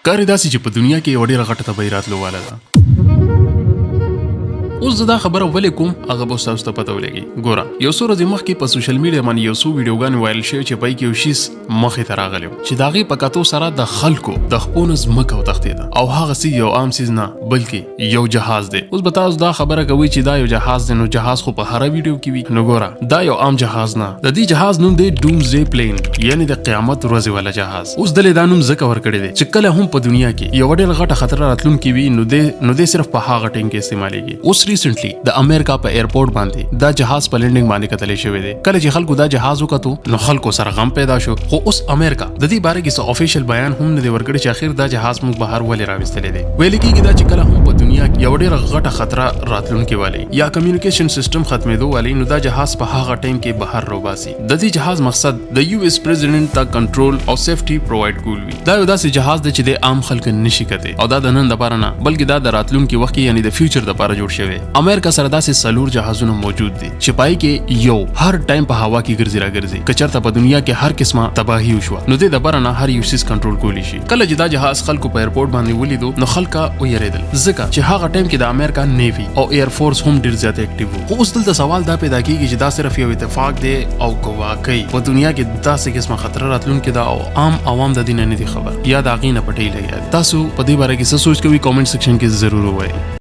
کار داسې چې په دنیا کې یو ډېره غټه تباهي راتلو واله ده. اوس زه دا خبره ولې کوم هغه به تاسو ته پته ولګي. ګوره یو څو ورځې مخکې په سوشل میډیا باندې یو څو ویډیوګانې وایرل شوې چې پای کې یو شیز مخې ته راغلی و چې د هغې په کتو سره د خلکو د خپو نه ځمکه وتښتېده او هغه څیز یو عام څیز نه بلکې یو جهاز دی. اوس به تاسو دا خبره کوئ چې دا یو جهاز دی، نو جهاز خو په هره ویډیو کې وي. نو ګوره دا یو عام جهاز نه، د دې جهاز نوم دی ډومزډے پلین، یعنی د قیامت ورځې والا جهاز. اوس دلې دا نوم ځکه ورکړی دی چې کله هم په دنیا کې یو ډېره غټه خطر راتلونکې وي نو دی صرف په هغه ټیم کې استعمالیږي. اوس ریسنټلی د امریکا په ایرپورټ باندې دا جهاز په لینډینګ باندې کتلې شوی دی. کله چې خلکو دا جهاز وکتو نو خلکو سره غم پیدا شو، خو اوس امریکا د دې باره کې څه افیشل بیان هم نه دی ورکړی چې اخر دا جهاز موږ بهر ولې راوستلی دی. ویل کېږي دا چې کله هم په دنیا کې یو ډېره غټه خطره راتلونکې والی یا کمیونیکیشن سیستم ختمېدو والی، نو دا جهاز په هغه ټایم کې بهر راوباسي. د دې جهاز مقصد د یو اس پریزیډنټ ته کنټرول او سیفټي پرووایډ کول وي. دا یو داسې جهاز دی چې د عام خلک نشي کتی او دا د نن لپاره نه بلکې دا د راتلونکي وخت یعنی د فیوچر لپاره جوړ شوی. امریکا سره داسې سلور جهازونه موجود دي چې پای کې یو هر ټایم په هوا کې ګرځي راګرځي. که چېرته په دنیا کې هر قسمه تباهي وشوه نو د بره نه هر یو سیز کنټرول کولی شي. کله چې دا جهاز خلکو په ایرپورټ باندې ولیدو نو خلک ویریدل، ځکه چې هغه ټایم کې د امریکا نیوی او ایر فورس هم ډیر زیات اکټیو وو. خو اوس دلته سوال دا پیدا کیږي چې دا صرف یو اتفاق دی او واقعي په دنیا کې داسې قسمه خطر راتلونکې ده او عام عوام د دې نه دي خبر یا د هغې نه پټۍ لګیا دي. تاسو په دې باره کې څه سوچ کوئ؟ کامنټ سیکشن کې ضرور ووایئ.